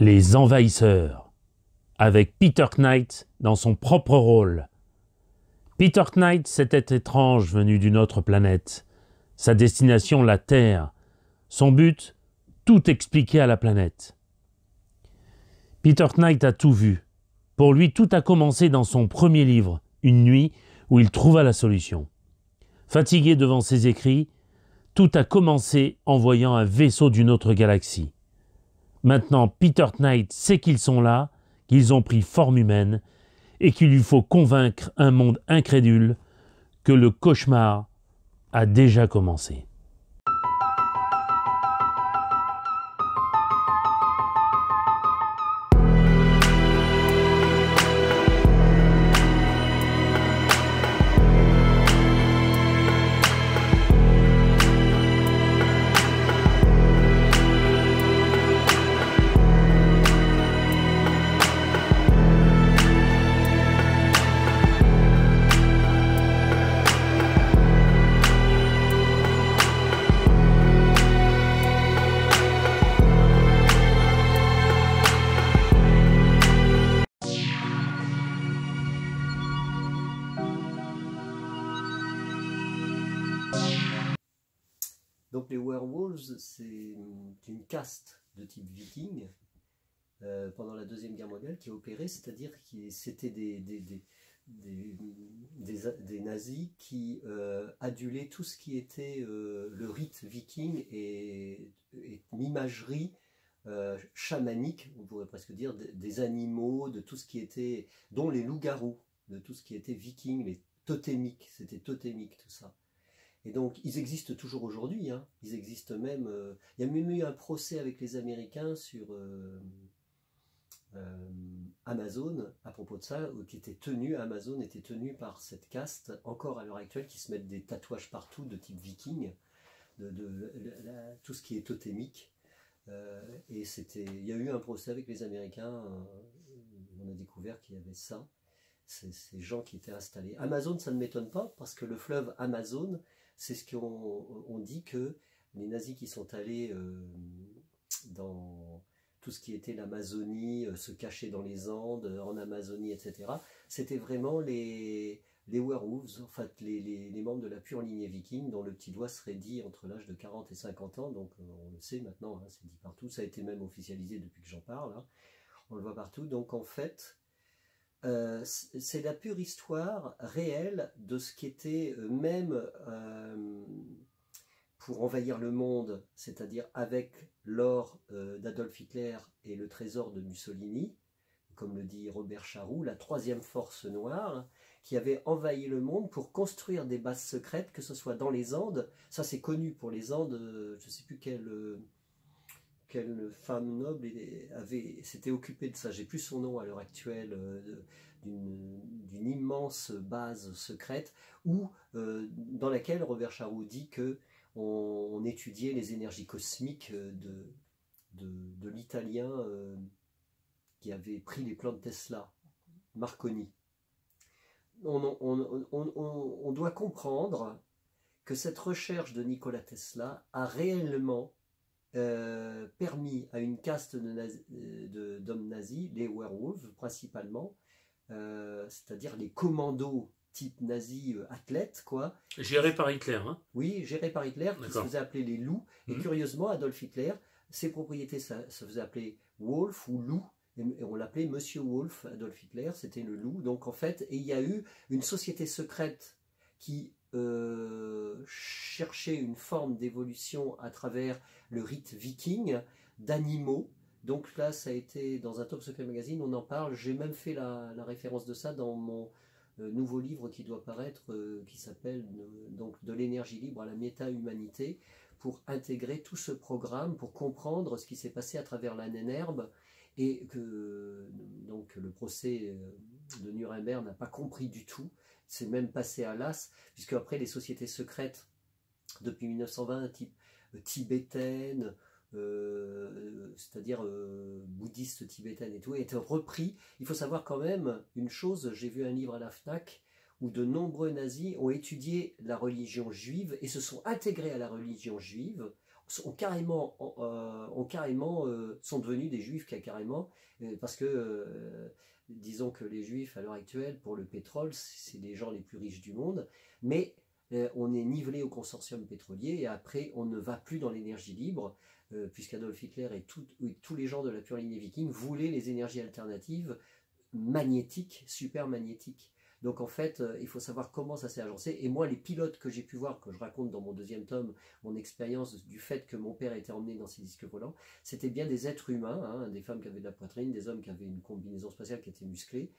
Les Envahisseurs, avec Peter Knight dans son propre rôle. Peter Knight, c'était étrange venu d'une autre planète. Sa destination, la Terre. Son but, tout expliquer à la planète. Peter Knight a tout vu. Pour lui, tout a commencé dans son premier livre, Une nuit, où il trouva la solution. Fatigué devant ses écrits, tout a commencé en voyant un vaisseau d'une autre galaxie. Maintenant, Peter Knight sait qu'ils sont là, qu'ils ont pris forme humaine, et qu'il lui faut convaincre un monde incrédule que le cauchemar a déjà commencé. Donc les werewolves, c'est une caste de type viking pendant la Deuxième Guerre mondiale qui a opéré, c'est-à-dire que c'était des nazis qui adulaient tout ce qui était le rite viking et une imagerie chamanique, on pourrait presque dire, des animaux, de tout ce qui était, dont les loups-garous, de tout ce qui était viking, les totémiques, c'était totémique tout ça. Et donc, ils existent toujours aujourd'hui, hein. Ils existent même... il y a même eu un procès avec les Américains sur Amazon, à propos de ça, Amazon était tenu par cette caste, encore à l'heure actuelle, qui se mettent des tatouages partout de type viking, tout ce qui est totémique. Et il y a eu un procès avec les Américains, on a découvert qu'il y avait ça, ces gens qui étaient installés. Amazon, ça ne m'étonne pas, parce que le fleuve Amazon, c'est ce qu'on dit que les nazis qui sont allés dans tout ce qui était l'Amazonie, se cacher dans les Andes, en Amazonie, etc., c'était vraiment les werewolves, en fait, les membres de la pure lignée viking, dont le petit doigt serait dit entre l'âge de 40 et 50 ans, donc on le sait maintenant, hein, c'est dit partout, ça a été même officialisé depuis que j'en parle, hein, on le voit partout, donc en fait, c'est la pure histoire réelle de ce qui était même pour envahir le monde, c'est-à-dire avec l'or d'Adolf Hitler et le trésor de Mussolini, comme le dit Robert Charroux, la troisième force noire, qui avait envahi le monde pour construire des bases secrètes, que ce soit dans les Andes, ça c'est connu pour les Andes, je ne sais plus quelle femme noble s'était occupée de ça, j'ai plus son nom à l'heure actuelle, d'une immense base secrète dans laquelle Robert Charroux dit que on étudiait les énergies cosmiques de l'italien qui avait pris les plans de Tesla, Marconi. On doit comprendre que cette recherche de Nikola Tesla a réellement permis à une caste d'hommes nazis, les werewolves principalement, c'est-à-dire les commandos type nazi athlètes, quoi. Géré par Hitler, hein? Oui, géré par Hitler, qui se faisait appeler les loups. Et curieusement, Adolf Hitler, ses propriétés se faisaient appeler Wolf ou loup. Et on l'appelait Monsieur Wolf, Adolf Hitler, c'était le loup. Donc en fait, il y a eu une société secrète qui cherchait une forme d'évolution à travers le rite viking d'animaux. Donc là, ça a été dans un Top Secret Magazine, on en parle. J'ai même fait la référence de ça dans mon nouveau livre qui doit paraître, qui s'appelle donc De l'énergie libre à la méta-humanité, pour intégrer tout ce programme, pour comprendre ce qui s'est passé à travers la Nénerbe, et que donc le procès de Nuremberg n'a pas compris du tout, c'est même passé à l'as, puisque après les sociétés secrètes depuis 1920, type tibétaine, c'est-à-dire bouddhiste tibétaine et tout, étaient repris. Il faut savoir quand même une chose, j'ai vu un livre à la FNAC où de nombreux nazis ont étudié la religion juive et se sont intégrés à la religion juive sont devenus des juifs carrément, parce que disons que les juifs à l'heure actuelle pour le pétrole c'est les gens les plus riches du monde, mais on est nivelé au consortium pétrolier et après on ne va plus dans l'énergie libre, puisqu'Adolf Hitler et tous les gens de la pure lignée viking voulaient les énergies alternatives magnétiques, super magnétiques. Donc en fait, il faut savoir comment ça s'est agencé. Et moi, les pilotes que j'ai pu voir, que je raconte dans mon deuxième tome, mon expérience du fait que mon père était emmené dans ces disques volants, c'était bien des êtres humains, hein, des femmes qui avaient de la poitrine, des hommes qui avaient une combinaison spatiale qui était musclée,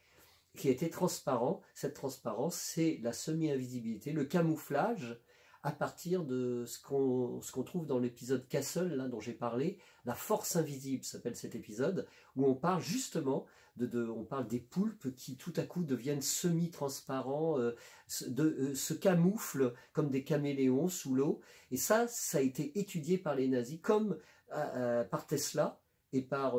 qui était transparent. Cette transparence, c'est la semi-invisibilité, le camouflage à partir de ce qu'on trouve dans l'épisode Castle, là, dont j'ai parlé, la force invisible s'appelle cet épisode, où on parle justement on parle des poulpes qui tout à coup deviennent semi-transparents, se camouflent comme des caméléons sous l'eau, et ça a été étudié par les nazis, comme par Tesla, et par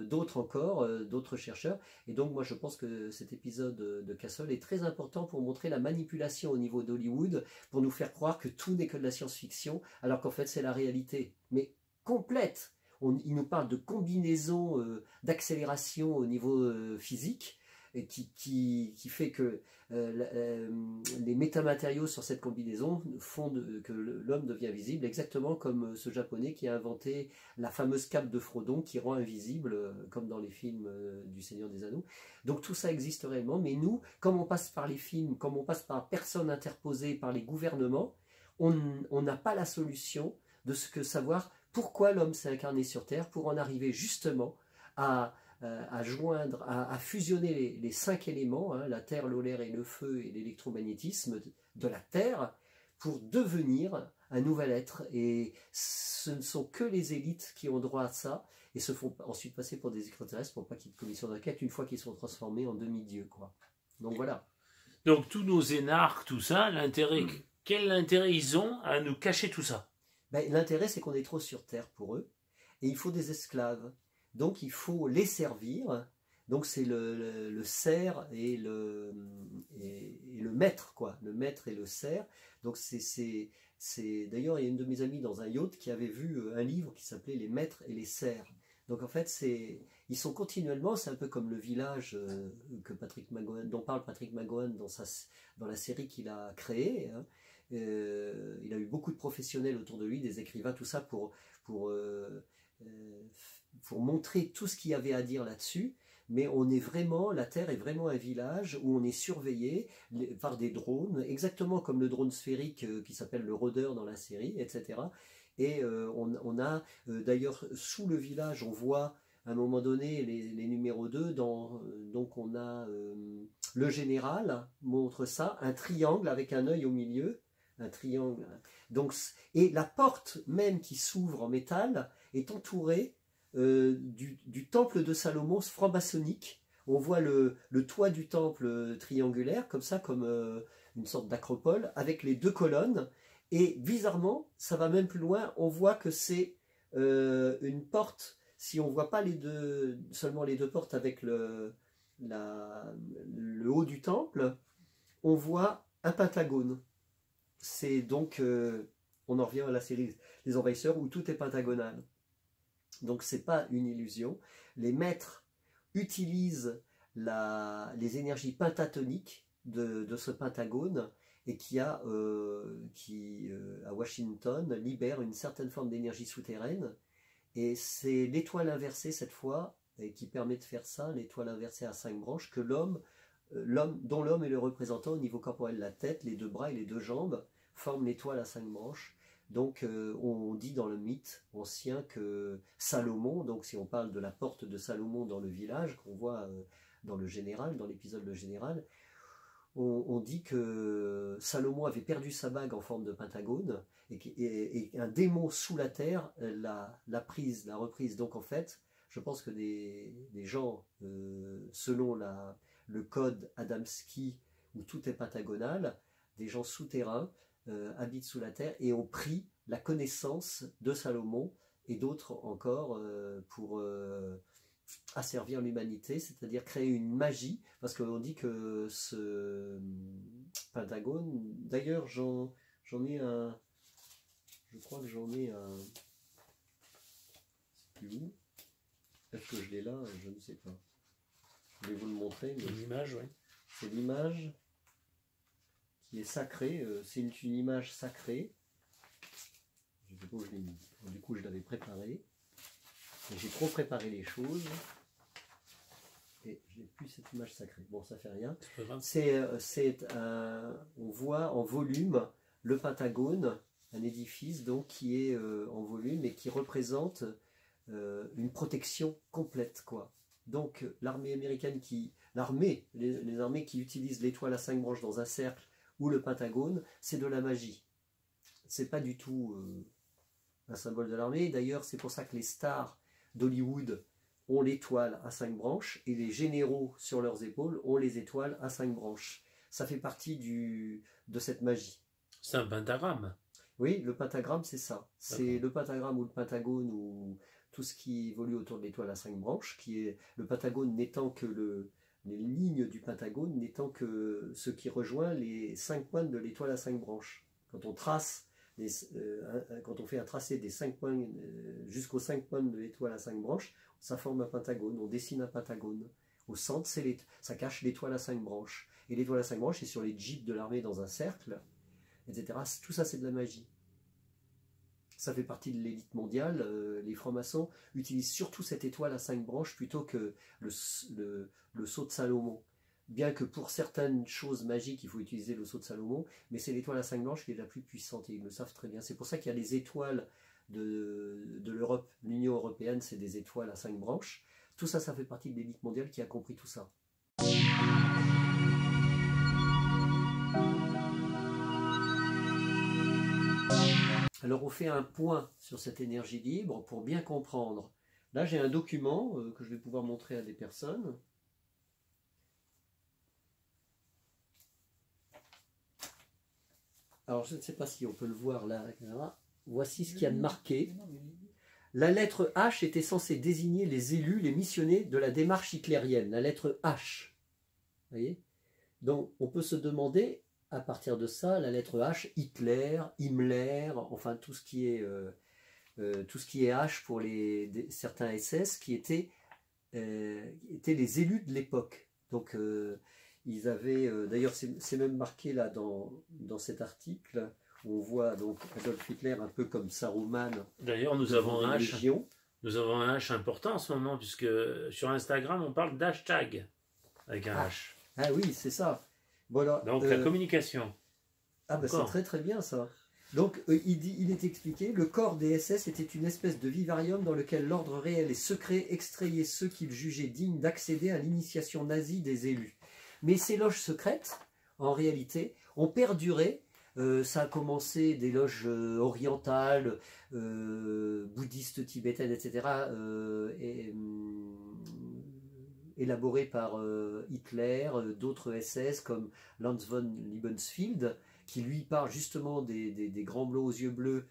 d'autres encore, d'autres chercheurs. Et donc moi je pense que cet épisode de Castle est très important pour montrer la manipulation au niveau d'Hollywood, pour nous faire croire que tout n'est que de la science-fiction, alors qu'en fait c'est la réalité, mais complète. Il nous parle de combinaisons d'accélération au niveau physique, et qui fait que les métamatériaux sur cette combinaison font que l'homme devient visible, exactement comme ce japonais qui a inventé la fameuse cape de Frodon qui rend invisible, comme dans les films du Seigneur des Anneaux. Donc tout ça existe réellement, mais nous, comme on passe par les films, comme on passe par personnes interposées par les gouvernements, on n'a pas la solution de ce que savoir pourquoi l'homme s'est incarné sur Terre, pour en arriver justement à joindre, à fusionner les 5 éléments, hein, la terre, l'eau, l'air et le feu et l'électromagnétisme de la Terre, pour devenir un nouvel être. Et ce ne sont que les élites qui ont droit à ça, et se font ensuite passer pour des extraterrestres pour pas qu'il y ait de commission d'enquête une fois qu'ils sont transformés en demi-dieux, quoi. Donc voilà. Donc tous nos énarques, tout ça, quel intérêt ils ont à nous cacher tout ça? Ben, l'intérêt, c'est qu'on est trop sur Terre pour eux, et il faut des esclaves. Donc il faut les servir. Donc c'est le serf et le maître, quoi. Le maître et le serf. Donc d'ailleurs, il y a une de mes amies dans un yacht qui avait vu un livre qui s'appelait Les maîtres et les serfs. Donc en fait, ils sont continuellement, c'est un peu comme le village dont parle Patrick McGowan dans la série qu'il a créée, hein. Il a eu beaucoup de professionnels autour de lui, des écrivains, tout ça pour montrer tout ce qu'il y avait à dire là-dessus. Mais la Terre est vraiment un village où on est surveillé par des drones, exactement comme le drone sphérique qui s'appelle le rôdeur dans la série, etc. Et on a d'ailleurs sous le village, on voit à un moment donné les numéros 2, donc on a le général montre ça, un triangle avec un œil au milieu, un triangle. Donc, et la porte même qui s'ouvre en métal est entourée du temple de Salomon franc-maçonnique. On voit le toit du temple triangulaire, comme ça, comme une sorte d'acropole, avec les 2 colonnes. Et bizarrement, ça va même plus loin, on voit que c'est une porte, si on ne voit pas seulement les 2 portes avec le haut du temple, on voit un pentagone. C'est donc, on en revient à la série Les Envahisseurs où tout est pentagonal. Donc c'est pas une illusion. Les maîtres utilisent les énergies pentatoniques de ce pentagone, et qui à Washington libère une certaine forme d'énergie souterraine, et c'est l'étoile inversée cette fois, et qui permet de faire ça, l'étoile inversée à 5 branches, que dont l'homme est le représentant au niveau corporel, la tête, les 2 bras et les 2 jambes forment l'étoile à 5 branches. Donc on dit dans le mythe ancien que Salomon, donc si on parle de la porte de Salomon dans le village, qu'on voit dans l'épisode Le Général, on dit que Salomon avait perdu sa bague en forme de pentagone, et un démon sous la terre l'a reprise. Donc en fait, je pense que des gens, selon le code Adamski, où tout est pentagonal, des gens souterrains habitent sous la terre et ont pris la connaissance de Salomon et d'autres encore pour asservir l'humanité, c'est-à-dire créer une magie, parce qu'on dit que ce pentagone, d'ailleurs je crois que j'en ai plus où. Est-ce que je l'ai là? Je ne sais pas. Je vais vous le montrer. Une image, oui. C'est l'image qui est sacrée. C'est une image sacrée. Je ne sais pas où je l'ai mis. Du coup, je l'avais préparée. J'ai trop préparé les choses. Et je n'ai plus cette image sacrée. Bon, ça fait rien. On voit en volume le Pentagone, un édifice donc qui est en volume et qui représente une protection complète, quoi. Donc l'armée américaine les armées qui utilisent l'étoile à 5 branches dans un cercle ou le Pentagone, c'est de la magie. C'est pas du tout un symbole de l'armée. D'ailleurs, c'est pour ça que les stars d'Hollywood ont l'étoile à 5 branches et les généraux sur leurs épaules ont les étoiles à 5 branches. Ça fait partie de cette magie. C'est un pentagramme. Oui, le pentagramme, c'est ça. C'est le pentagramme ou le pentagone ou tout ce qui évolue autour de l'étoile à 5 branches, qui est le pentagone n'étant que les lignes du pentagone n'étant que ce qui rejoint les 5 pointes de l'étoile à 5 branches. Quand on trace quand on fait un tracé des 5 points jusqu'aux 5 pointes de l'étoile à 5 branches, ça forme un pentagone, on dessine un pentagone. Au centre, ça cache l'étoile à 5 branches. Et l'étoile à 5 branches, c'est sur les jeeps de l'armée dans un cercle, etc. Tout ça, c'est de la magie. Ça fait partie de l'élite mondiale. Les francs-maçons utilisent surtout cette étoile à 5 branches plutôt que le sceau de Salomon. Bien que pour certaines choses magiques, il faut utiliser le sceau de Salomon, mais c'est l'étoile à 5 branches qui est la plus puissante, et ils le savent très bien. C'est pour ça qu'il y a les étoiles de l'Europe, l'Union européenne, c'est des étoiles à 5 branches. Tout ça, ça fait partie de l'élite mondiale qui a compris tout ça. Alors on fait un point sur cette énergie libre pour bien comprendre. Là j'ai un document que je vais pouvoir montrer à des personnes. Alors je ne sais pas si on peut le voir là. Voici ce qu'il y a de marqué. La lettre H était censée désigner les élus, les missionnés de la démarche hitlérienne. La lettre H. Vous voyez? Donc on peut se demander, à partir de ça, la lettre H, Hitler, Himmler, enfin tout ce qui est H pour certains SS qui étaient les élus de l'époque. Donc ils avaient, d'ailleurs c'est même marqué là dans cet article, où on voit donc Adolf Hitler un peu comme Saruman. D'ailleurs nous avons un H. Nous avons un H important en ce moment, puisque sur Instagram on parle d'hashtag avec un H. Ah oui, c'est ça. Voilà, donc la communication. Ah ben c'est très très bien ça. Donc il est expliqué, le corps des SS était une espèce de vivarium dans lequel l'ordre réel et secret extrayait ceux qu'il jugeait dignes d'accéder à l'initiation nazie des élus. Mais ces loges secrètes, en réalité, ont perduré. Ça a commencé des loges orientales, bouddhistes, tibétaines, etc. Élaborées par Hitler, d'autres SS comme Lanz von Liebensfield, qui lui parle justement des grands bleus aux yeux bleus,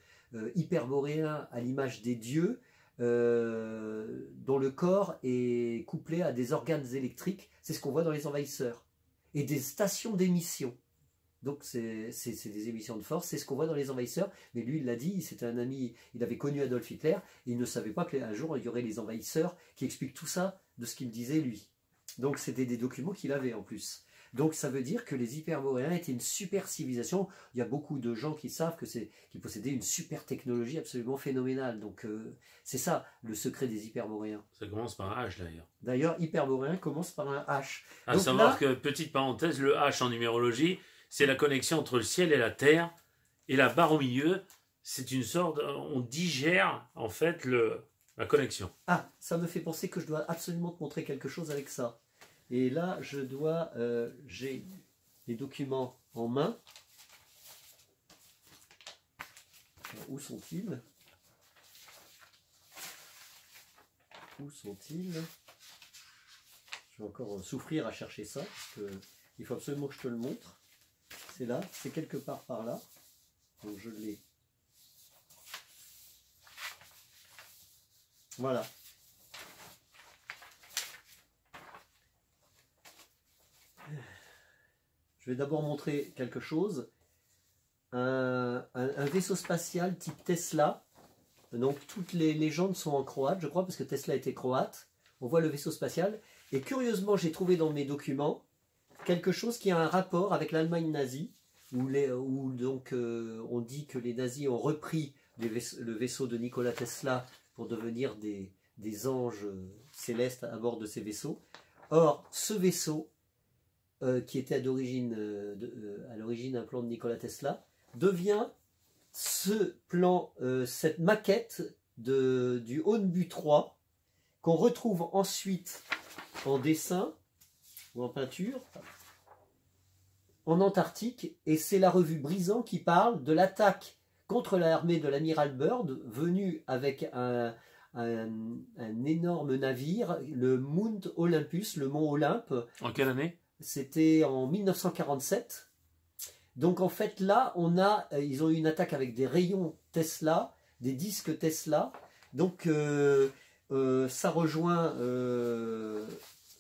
hyperboréens à l'image des dieux, dont le corps est couplé à des organes électriques. C'est ce qu'on voit dans les envahisseurs. Et des stations d'émission. Donc c'est des émissions de force, c'est ce qu'on voit dans les envahisseurs. Mais lui, il l'a dit, c'était un ami, il avait connu Adolf Hitler, et il ne savait pas qu'un jour, il y aurait les envahisseurs qui expliquent tout ça de ce qu'il disait lui. Donc c'était des documents qu'il avait en plus. Donc ça veut dire que les hyperboréens étaient une super civilisation. Il y a beaucoup de gens qui savent qu'ils possédaient une super technologie absolument phénoménale. Donc c'est ça le secret des hyperboréens. Ça commence par un H d'ailleurs. D'ailleurs, hyperboréen commence par un H. À savoir que, petite parenthèse, le H en numérologie, c'est la connexion entre le ciel et la terre. Et la barre au milieu, c'est une sorte, on digère en fait la connexion. Ah, ça me fait penser que je dois absolument te montrer quelque chose avec ça. Et là, j'ai les documents en main. Alors, où sont-ils? Où sont-ils? Je vais encore souffrir à chercher ça, parce qu'il faut absolument que je te le montre. C'est là, c'est quelque part par là. Donc je l'ai. Voilà. Je vais d'abord montrer quelque chose. Un vaisseau spatial type Tesla Donc toutes les légendes sont en croate, je crois, parce que Tesla était croate. On voit le vaisseau spatial. Et curieusement, j'ai trouvé dans mes documents quelque chose qui a un rapport avec l'Allemagne nazie, où donc on dit que les nazis ont repris le vaisseau de Nikola Tesla pour devenir des anges célestes à bord de ces vaisseaux. Or, ce vaisseau, qui était à l'origine un plan de Nikola Tesla, devient ce plan, cette maquette du Hornbu 3, qu'on retrouve ensuite en dessin ou en peinture en Antarctique, et c'est la revue Brisant qui parle de l'attaque contre l'armée de l'amiral Byrd, venu avec un énorme navire, le Mount Olympus, le mont Olympe. En quelle année? C'était en 1947. Donc en fait là, ils ont eu une attaque avec des rayons Tesla, des disques Tesla. Donc ça rejoint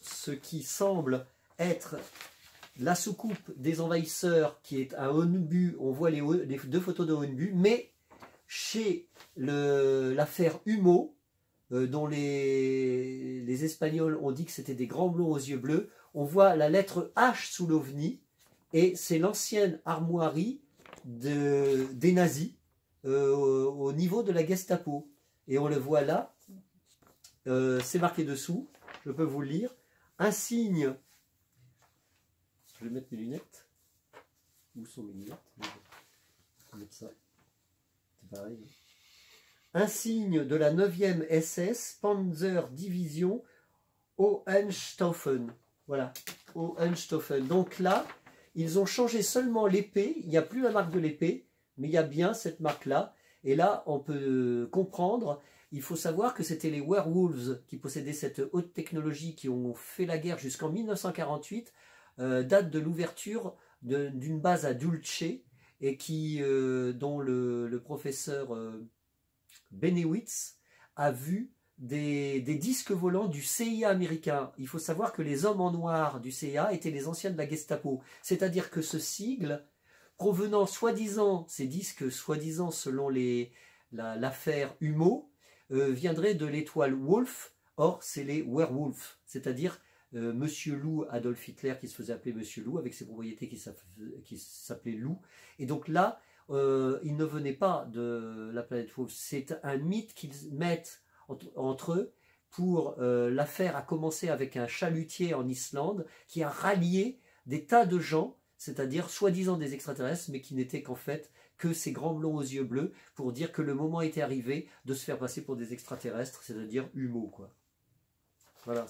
ce qui semble être la soucoupe des envahisseurs, qui est un Hornbu. On voit les deux photos de Hornbu, mais chez l'affaire Humo, dont les Espagnols ont dit que c'était des grands blonds aux yeux bleus, on voit la lettre H sous l'OVNI, et c'est l'ancienne armoirie des nazis au niveau de la Gestapo. Et on le voit là, c'est marqué dessous, je peux vous le lire, un signe, je vais mettre mes lunettes, où sont mes lunettes? Je vais mettre ça, c'est pareil. Un signe de la 9e SS Panzer Division Hohenstaufen. Voilà, Hohenstaufen. Donc là, ils ont changé seulement l'épée. Il n'y a plus la marque de l'épée, mais il y a bien cette marque-là. Et là, on peut comprendre. Il faut savoir que c'était les Werewolves qui possédaient cette haute technologie, qui ont fait la guerre jusqu'en 1948, date de l'ouverture d'une base à Dulce, et dont le professeur Benewitz a vu des disques volants du CIA américain. Il faut savoir que les hommes en noir du CIA étaient les anciens de la Gestapo. C'est-à-dire que ce sigle, provenant soi-disant, ces disques soi-disant selon l'affaire Humo, viendrait de l'étoile Wolf. Or, c'est les Werewolf, c'est-à-dire Monsieur Loup, Adolf Hitler, qui se faisait appeler Monsieur Loup, avec ses propriétés qui s'appelaient Loup. Et donc là, il ne venait pas de la planète Wolf. C'est un mythe qu'ils mettent entre eux. Pour l'affaire a commencé avec un chalutier en Islande qui a rallié des tas de gens, c'est-à-dire soi-disant des extraterrestres, mais qui n'étaient qu'en fait que ces grands blonds aux yeux bleus, pour dire que le moment était arrivé de se faire passer pour des extraterrestres, c'est-à-dire Humo, quoi. Voilà,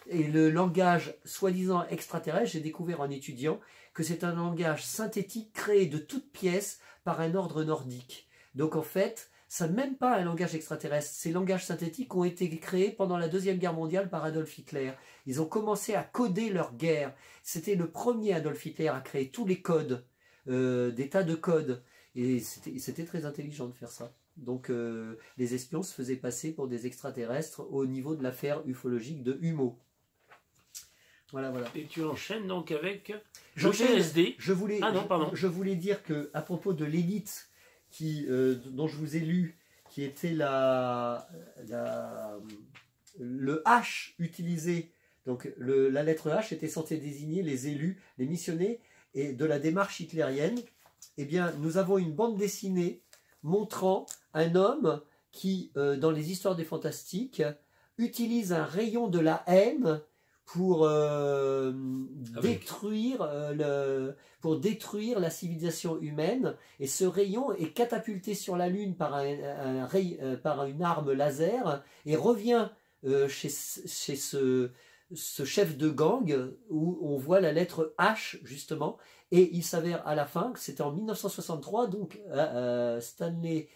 et le langage soi-disant extraterrestre, j'ai découvert en étudiant que c'est un langage synthétique créé de toutes pièces par un ordre nordique. Donc en fait, ça n'est même pas un langage extraterrestre. Ces langages synthétiques ont été créés pendant la Deuxième Guerre mondiale par Adolf Hitler. Ils ont commencé à coder leur guerre. C'était le premier Adolf Hitler à créer tous les codes, des tas de codes. Et c'était très intelligent de faire ça. Donc les espions se faisaient passer pour des extraterrestres au niveau de l'affaire ufologique de Humo. Voilà, voilà. Et tu enchaînes donc avec J'enchaîne. LSD. Je voulais dire que à propos de l'élite dont je vous ai lu, qui était le H utilisé, donc la lettre H était censée désigner les élus, les missionnés, et de la démarche hitlérienne. Eh bien, nous avons une bande dessinée montrant un homme qui, dans les histoires des fantastiques, utilise un rayon de la haine pour détruire la civilisation humaine, et ce rayon est catapulté sur la Lune par une arme laser et revient chez ce chef de gang où on voit la lettre H justement, et il s'avère à la fin que c'était en 1963, donc Stanley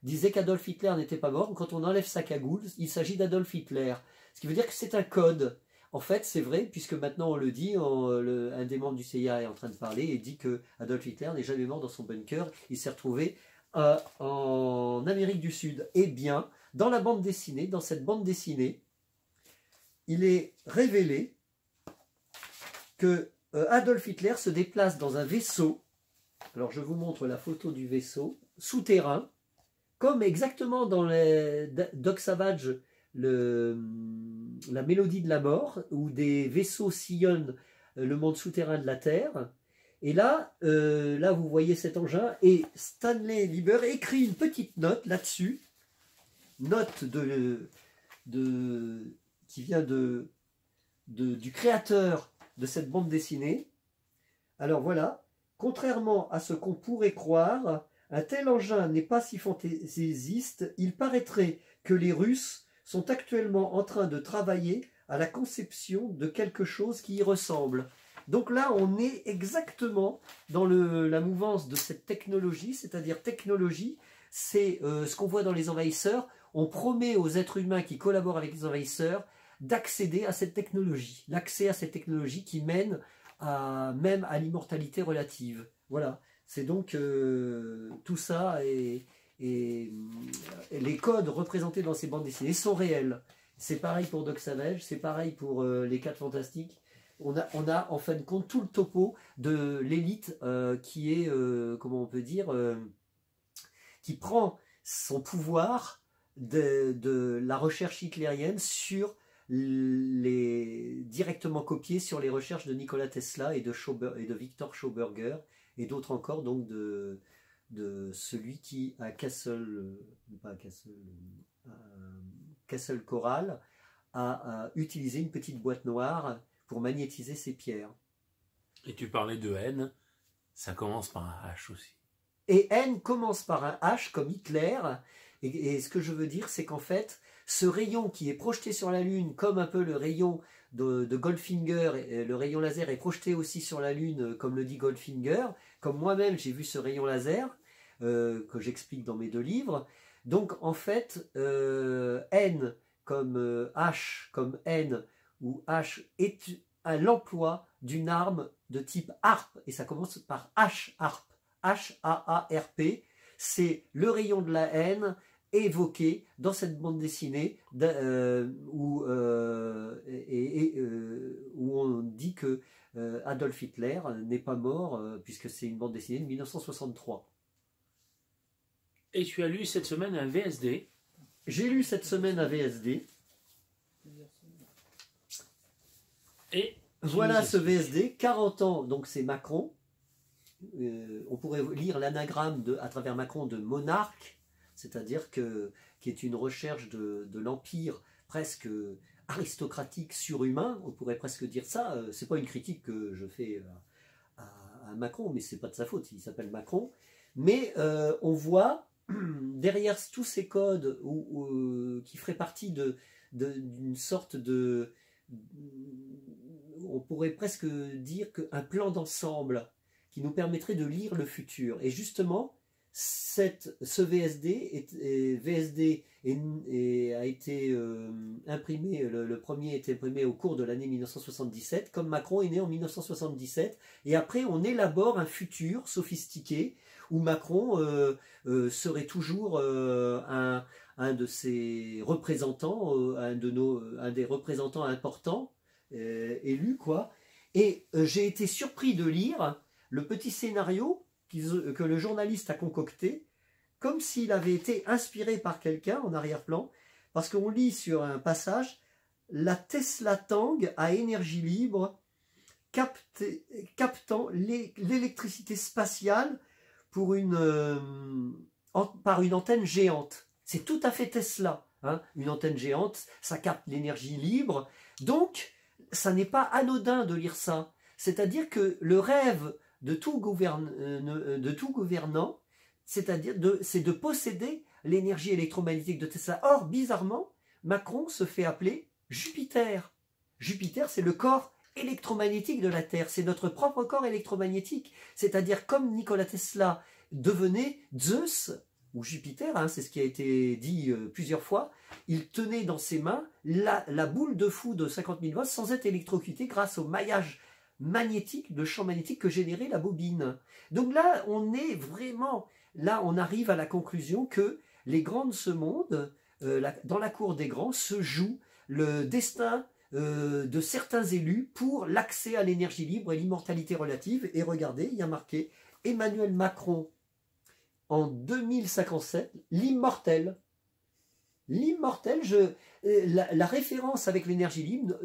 disait qu'Adolf Hitler n'était pas mort. Quand on enlève sa cagoule, il s'agit d'Adolf Hitler. Ce qui veut dire que c'est un code. En fait, c'est vrai, puisque maintenant on le dit, un des membres du CIA est en train de parler et dit que Adolf Hitler n'est jamais mort dans son bunker. Il s'est retrouvé en Amérique du Sud. Eh bien, dans cette bande dessinée, il est révélé que Adolf Hitler se déplace dans un vaisseau. Alors je vous montre la photo du vaisseau, souterrain, comme exactement dans les Doc Savage, la mélodie de la mort, où des vaisseaux sillonnent le monde souterrain de la Terre. Et là, vous voyez cet engin, et Stanley Lieber écrit une petite note là-dessus, note qui vient du créateur de cette bande dessinée. Alors voilà, contrairement à ce qu'on pourrait croire, un tel engin n'est pas si fantaisiste. Il paraîtrait que les Russes sont actuellement en train de travailler à la conception de quelque chose qui y ressemble. Donc là, on est exactement dans la mouvance de cette technologie, c'est-à-dire technologie, c'est ce qu'on voit dans les envahisseurs. On promet aux êtres humains qui collaborent avec les envahisseurs d'accéder à cette technologie, l'accès à cette technologie qui mène même à l'immortalité relative. Voilà, c'est donc tout ça et les codes représentés dans ces bandes dessinées sont réels. C'est pareil pour Doc Savage, c'est pareil pour les 4 Fantastiques. On a en fin de compte tout le topo de l'élite qui est, comment on peut dire, qui prend son pouvoir de la recherche hitlérienne directement copié sur les recherches de Nikola Tesla et de Victor Schauberger et d'autres encore, donc de celui qui à Castle Coral a utilisé une petite boîte noire pour magnétiser ses pierres. Et tu parlais de N, ça commence par un H aussi. Et N commence par un H comme Hitler, et ce que je veux dire, c'est qu'en fait, ce rayon qui est projeté sur la Lune, comme un peu le rayon de Goldfinger, le rayon laser est projeté aussi sur la Lune, comme le dit Goldfinger, comme moi-même j'ai vu ce rayon laser, que j'explique dans mes 2 livres. Donc en fait, N comme H comme N, où H est l'emploi d'une arme de type harpe, et ça commence par H, harpe, H-A-A-R-P, c'est le rayon de la haine évoqué dans cette bande dessinée où on dit que Adolf Hitler n'est pas mort, puisque c'est une bande dessinée de 1963. Et tu as lu cette semaine un VSD. J'ai lu cette semaine un VSD. Et voilà ce VSD, 40 ans, donc c'est Macron. On pourrait lire l'anagramme à travers Macron de monarque, c'est-à-dire qui est une recherche de l'empire presque aristocratique, surhumain, on pourrait presque dire ça. C'est pas une critique que je fais à Macron, mais c'est pas de sa faute, il s'appelle Macron. Mais on voit derrière tous ces codes qui feraient partie d'une sorte de, on pourrait presque dire qu'un plan d'ensemble qui nous permettrait de lire le futur. Et justement, ce VSD a été imprimé, le premier est imprimé au cours de l'année 1977, comme Macron est né en 1977, et après on élabore un futur sophistiqué, où Macron serait toujours un de ses représentants, un des représentants importants, élus, quoi. Et j'ai été surpris de lire le petit scénario que le journaliste a concocté, comme s'il avait été inspiré par quelqu'un en arrière-plan, parce qu'on lit sur un passage « La Tesla Tang à énergie libre, captant l'électricité spatiale par une antenne géante ». C'est tout à fait Tesla, hein, une antenne géante, ça capte l'énergie libre, donc ça n'est pas anodin de lire ça. C'est-à-dire que le rêve de tout gouvernant, c'est de posséder l'énergie électromagnétique de Tesla. Or, bizarrement, Macron se fait appeler Jupiter. Jupiter, c'est le corps électromagnétique de la Terre, c'est notre propre corps électromagnétique. C'est-à-dire, comme Nikola Tesla devenait Zeus, ou Jupiter, hein, c'est ce qui a été dit plusieurs fois, il tenait dans ses mains la boule de fou de 50 000 watts sans être électrocuté grâce au maillage magnétique, de champ magnétique que générait la bobine. Donc là, on est vraiment, là on arrive à la conclusion que les grands de ce monde, dans la cour des grands, se joue le destin de certains élus pour l'accès à l'énergie libre et l'immortalité relative. Et regardez, il y a marqué Emmanuel Macron en 2057 l'immortel. L'immortel, la référence avec l'énergie libre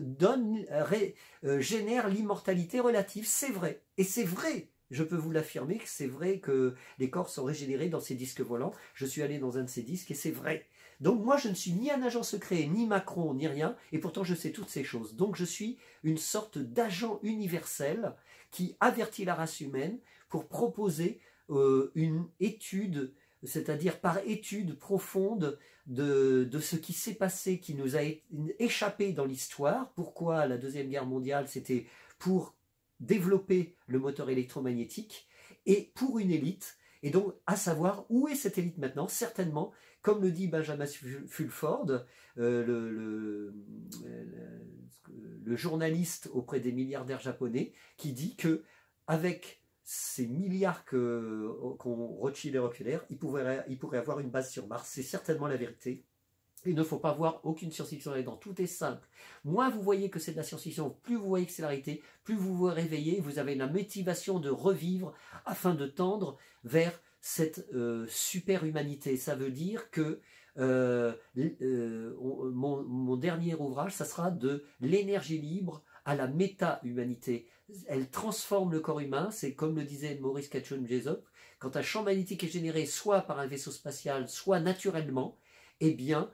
génère l'immortalité relative, c'est vrai. Et c'est vrai, je peux vous l'affirmer, que c'est vrai que les corps sont régénérés dans ces disques volants. Je suis allé dans un de ces disques et c'est vrai. Donc moi, je ne suis ni un agent secret, ni Macron, ni rien, et pourtant je sais toutes ces choses. Donc je suis une sorte d'agent universel qui avertit la race humaine pour proposer une étude, c'est-à-dire par étude profonde de ce qui s'est passé, qui nous a échappé dans l'histoire. Pourquoi la Deuxième Guerre mondiale, c'était pour développer le moteur électromagnétique, et pour une élite, et donc à savoir où est cette élite maintenant. Certainement, comme le dit Benjamin Fulford, le journaliste auprès des milliardaires japonais, qui dit que avec ces milliards qu'ont Rothschild et Rockefeller, il pourrait avoir une base sur Mars. C'est certainement la vérité. Il ne faut pas voir aucune science-fiction là-dedans. Tout est simple. Moins vous voyez que c'est de la science-fiction, plus vous voyez que c'est la réalité, plus vous vous réveillez, vous avez la motivation de revivre afin de tendre vers cette super humanité. Ça veut dire que mon dernier ouvrage, ça sera de l'énergie libre à la méta-humanité. Elle transforme le corps humain, c'est comme le disait Maurice Katchoun-Jessop, quand un champ magnétique est généré soit par un vaisseau spatial, soit naturellement, eh bien,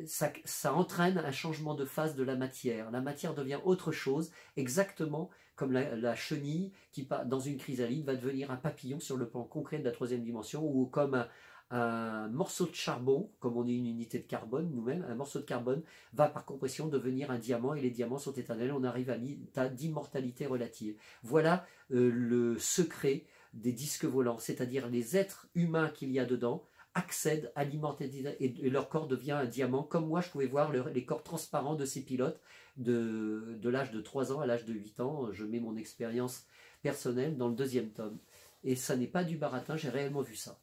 ça entraîne un changement de phase de la matière. La matière devient autre chose, exactement comme la chenille qui, dans une chrysalide, va devenir un papillon sur le plan concret de la troisième dimension, ou comme un morceau de charbon, comme on est une unité de carbone nous-mêmes, un morceau de carbone va par compression devenir un diamant, et les diamants sont éternels. On arrive à l'état d'immortalité relative. Voilà le secret des disques volants, c'est-à-dire les êtres humains qu'il y a dedans accèdent à l'immortalité et leur corps devient un diamant, comme moi je pouvais voir les corps transparents de ces pilotes de l'âge de 3 ans à l'âge de 8 ans. Je mets mon expérience personnelle dans le 2e tome. Et ça n'est pas du baratin, j'ai réellement vu ça.